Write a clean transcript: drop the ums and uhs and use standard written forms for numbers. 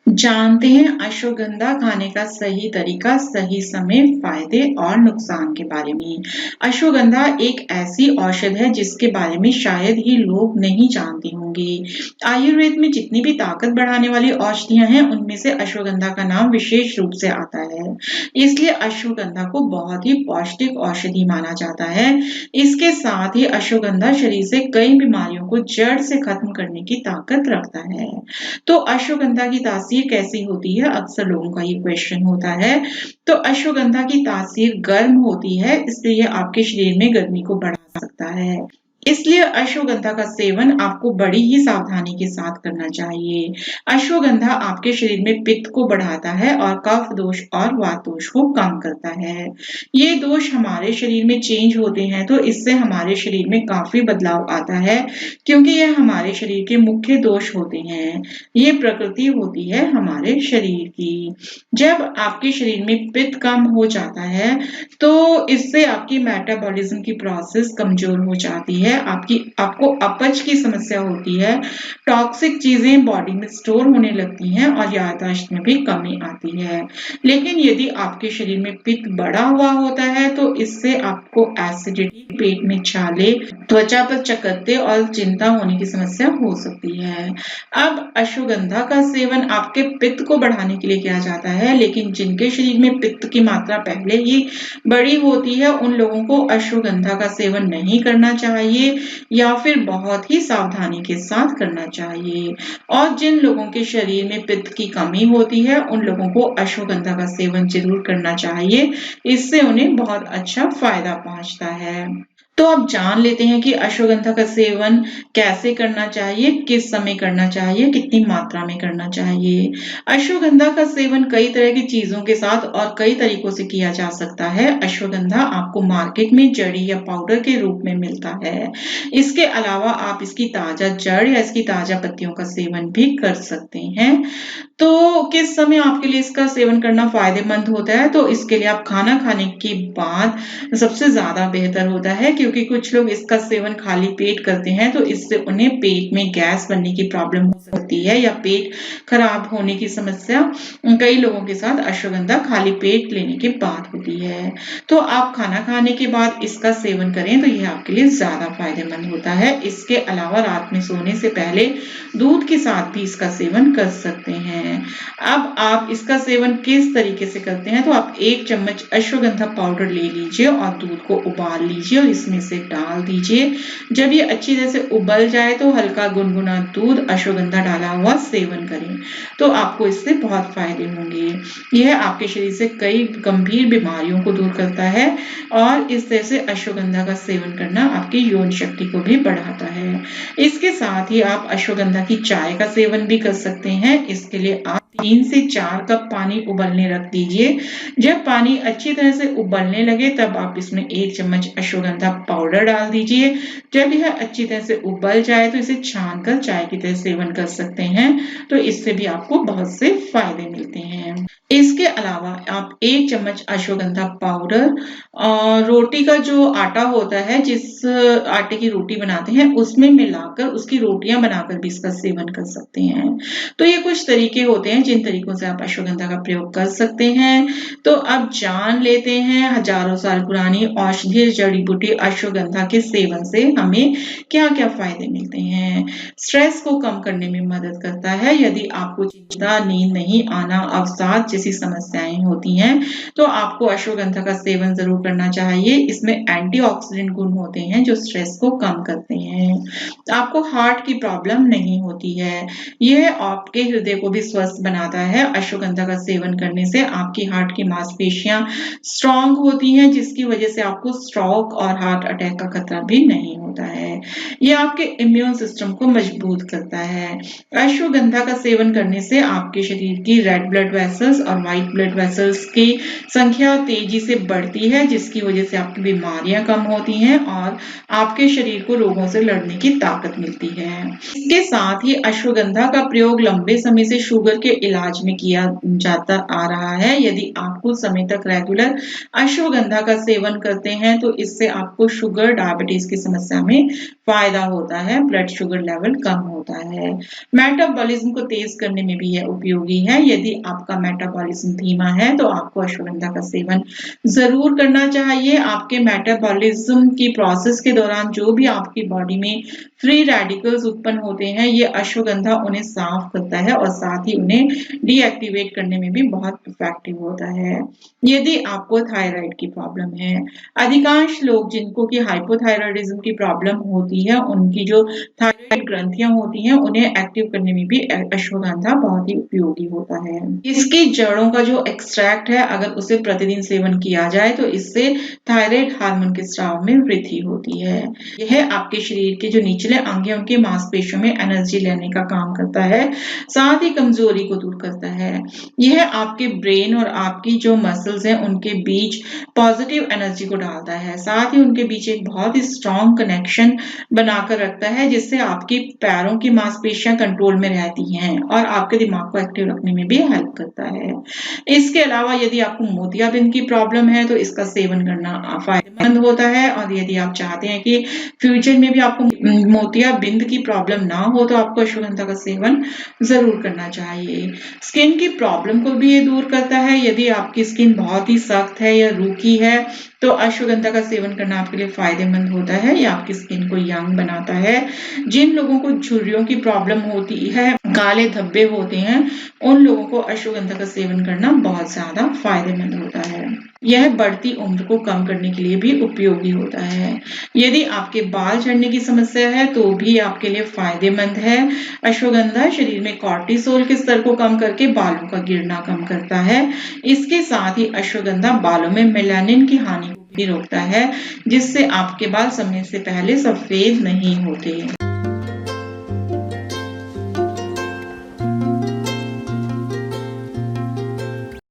जानते हैं अश्वगंधा खाने का सही तरीका, सही समय, फायदे और नुकसान के बारे में। अश्वगंधा एक ऐसी औषध है जिसके बारे में शायद ही लोग नहीं जानते होंगे। आयुर्वेद में जितनी भी ताकत बढ़ाने वाली औषधियां हैं, उनमें से अश्वगंधा का नाम विशेष रूप से आता है। इसलिए अश्वगंधा को बहुत ही पौष्टिक औषधि माना जाता है। इसके साथ ही अश्वगंधा शरीर से कई बीमारियों को जड़ से खत्म करने की ताकत रखता है। तो अश्वगंधा की तासीर कैसी होती है? अक्सर लोगों का ये क्वेश्चन होता है। तो अश्वगंधा की तासीर गर्म होती है, इसलिए ये आपके शरीर में गर्मी को बढ़ा सकता है। इसलिए अश्वगंधा का सेवन आपको बड़ी ही सावधानी के साथ करना चाहिए। अश्वगंधा आपके शरीर में पित्त को बढ़ाता है और कफ दोष और वात दोष को कम करता है। ये दोष हमारे शरीर में चेंज होते हैं, तो इससे हमारे शरीर में काफी बदलाव आता है, क्योंकि ये हमारे शरीर के मुख्य दोष होते हैं। ये प्रकृति होती है हमारे शरीर की। जब आपके शरीर में पित्त कम हो जाता है, तो इससे आपकी मेटाबॉलिज्म की प्रोसेस कमजोर हो जाती है। आपको अपच की समस्या होती है, टॉक्सिक चीजें बॉडी में स्टोर होने लगती हैं और याददाश्त में भी कमी आती है। लेकिन यदि आपके शरीर में पित्त बढ़ा हुआ होता है, तो इससे आपको एसिडिटी, पेट में छाले, त्वचा पर चकत्ते और चिंता होने की समस्या हो सकती है। अब अश्वगंधा का सेवन आपके पित्त को बढ़ाने के लिए किया जाता है, लेकिन जिनके शरीर में पित्त की मात्रा पहले ही बड़ी होती है, उन लोगों को अश्वगंधा का सेवन नहीं करना चाहिए या फिर बहुत ही सावधानी के साथ करना चाहिए। और जिन लोगों के शरीर में पित्त की कमी होती है, उन लोगों को अश्वगंधा का सेवन जरूर करना चाहिए। इससे उन्हें बहुत अच्छा फायदा पहुंचता है। तो अब जान लेते हैं कि अश्वगंधा का सेवन कैसे करना चाहिए, किस समय करना चाहिए, कितनी मात्रा में करना चाहिए। अश्वगंधा का सेवन कई तरह की चीजों के साथ और कई तरीकों से किया जा सकता है। अश्वगंधा आपको मार्केट में जड़ी या पाउडर के रूप में मिलता है। इसके अलावा आप इसकी ताजा जड़ या इसकी ताजा पत्तियों का सेवन भी कर सकते हैं। तो किस समय आपके लिए इसका सेवन करना फायदेमंद होता है? तो इसके लिए आप खाना खाने के बाद सबसे ज्यादा बेहतर होता है, क्योंकि कुछ लोग इसका सेवन खाली पेट करते हैं, तो इससे उन्हें पेट में गैस बनने की प्रॉब्लम हो सकती है या पेट खराब होने की समस्या कई लोगों के साथ अश्वगंधा खाली पेट लेने के बाद होती है। तो आप खाना खाने के बाद इसका सेवन करें तो यह आपके लिए ज्यादा फायदेमंद होता है। इसके अलावा रात में सोने से पहले दूध के साथ भी इसका सेवन कर सकते हैं। अब आप इसका सेवन किस तरीके से करते हैं? तो आप 1 चम्मच अश्वगंधा पाउडर ले लीजिए और दूध को उबाल लीजिए और इसमें से डाल दीजिए। जब ये अच्छी तरह से उबल जाए तो हल्का गुनगुना दूध अश्वगंधा डाला हुआ सेवन करें, तो आपको इससे बहुत फायदे होंगे। यह आपके शरीर से कई गंभीर बीमारियों को दूर करता है और इस तरह से अश्वगंधा का सेवन करना आपकी यौन शक्ति को भी बढ़ाता है। इसके साथ ही आप अश्वगंधा की चाय का सेवन भी कर सकते हैं। इसके लिए आप 3 से 4 कप पानी उबलने रख दीजिए। जब पानी अच्छी तरह से उबलने लगे, तब आप इसमें 1 चम्मच अश्वगंधा पाउडर डाल दीजिए। जब यह अच्छी तरह से उबल जाए तो इसे छानकर चाय की तरह सेवन कर सकते हैं, तो इससे भी आपको बहुत से फायदे मिलते हैं। इसके अलावा आप 1 चम्मच अश्वगंधा पाउडर और रोटी का जो आटा होता है, जिस आटे की रोटी बनाते हैं, उसमें मिलाकर उसकी रोटियां बनाकर भी इसका सेवन कर सकते हैं। तो ये कुछ तरीके होते हैं जिन तरीकों से आप अश्वगंधा का प्रयोग कर सकते हैं। तो अब जान लेते हैं हजारों साल पुरानी औषधीय जड़ी बूटी अश्वगंधा के सेवन से हमें क्या क्या फायदे मिलते हैं। स्ट्रेस को कम करने में मदद करता है। यदि आपको चिंता, नींद नहीं आना, अवसाद जैसी समस्याएं होती हैं, तो आपको अश्वगंधा का सेवन जरूर करना चाहिए। इसमें एंटीऑक्सीडेंट गुण होते हैं जो स्ट्रेस को कम करते हैं। आपको हार्ट की प्रॉब्लम नहीं होती है। यह आपके हृदय को भी स्वस्थ बनाता है। अश्वगंधा का सेवन करने से आपकी हार्ट की मांसपेशियां स्ट्रांग होती हैं, जिसकी वजह से आपको स्ट्रोक और हार्ट अटैक का खतरा भी नहीं होता है। यह आपके इम्यून सिस्टम को मजबूत करता है। अश्वगंधा का सेवन करने से आपके शरीर की रेड ब्लड वेसल्स और व्हाइट ब्लड वेसल्स की संख्या तेजी से बढ़ती है, जिसकी वजह से आपकी बीमारियां कम होती हैं और आपके शरीर को रोगों से लड़ने की ताकत मिलती है। इसके साथ ही अश्वगंधा का प्रयोग लंबे समय से शुगर के इलाज में किया जाता आ रहा है। यदि आप कुछ समय तक रेगुलर अश्वगंधा का सेवन करते हैं तो इससे आपको शुगर डायबिटीज की समस्या में फायदा होता है, ब्लड शुगर लेवल कम होता है। मेटाबॉलिज्म को तेज करने में भी यह उपयोगी है। यदि आपका मेटाबॉलिज्म धीमा है तो आपको अश्वगंधा का सेवन जरूर करना चाहिए। आपके मेटाबॉलिज्म की प्रोसेस के दौरान जो भी आपकी बॉडी में फ्री रेडिकल्स उत्पन्न होते हैं, ये अश्वगंधा उन्हें साफ करता है और साथ ही उन्हें डीएक्टिवेट करने में भी बहुत इफेक्टिव होता है। यदि आपको थायराइड की प्रॉब्लम है, अधिकांश लोग जिनको की हाइपोथायराइडिज्म की प्रॉब्लम होती है, उनकी जो थायराइड ग्रंथियां होती हैं उन्हें एक्टिव करने में भी अश्वगंधा बहुत ही उपयोगी होता है। इसकी जड़ों का जो एक्सट्रैक्ट है, अगर उसे प्रतिदिन सेवन किया जाए तो इससे थायराइड हार्मोन के स्राव में वृद्धि होती है। यह आपके शरीर के जो निचले अंग है उनकी मांसपेशियों में एनर्जी लेने का काम करता है, साथ ही कमजोरी को दूर करता है। यह आपके ब्रेन और आपकी जो मसल्स हैं उनके बीच पॉजिटिव एनर्जी को डालता है, साथ ही उनके बीच एक बहुत ही स्ट्रॉन्ग कनेक्शन बनाकर रखता है, जिससे आपकी पैरों की मांसपेशियां कंट्रोल में रहती हैं और आपके दिमाग को एक्टिव रखने में भी हेल्प करता है। इसके अलावा यदि आपको मोतियाबिंद की प्रॉब्लम है तो इसका सेवन करना फायदेमंद होता है, और यदि आप चाहते हैं कि फ्यूचर में भी आपको मोतियाबिंद की प्रॉब्लम ना हो तो आपको अश्वगंधा का सेवन जरूर करना चाहिए। स्किन की प्रॉब्लम को भी ये दूर करता है। यदि आपकी स्किन बहुत ही सख्त है या रूखी है तो अश्वगंधा का सेवन करना आपके लिए फायदेमंद होता है। ये आपकी स्किन को यंग बनाता है। जिन लोगों को झुर्रियों की प्रॉब्लम होती है, काले धब्बे होते हैं, उन लोगों को अश्वगंधा का सेवन करना बहुत ज्यादा फायदेमंद होता है। यह बढ़ती उम्र को कम करने के लिए भी उपयोगी होता है। यदि आपके बाल झड़ने की समस्या है तो भी आपके लिए फायदेमंद है। अश्वगंधा शरीर में कॉर्टिसोल के स्तर को कम करके बालों का गिरना कम करता है। इसके साथ ही अश्वगंधा बालों में मेलानिन की हानि को भी रोकता है, जिससे आपके बाल समय से पहले सफेद नहीं होते।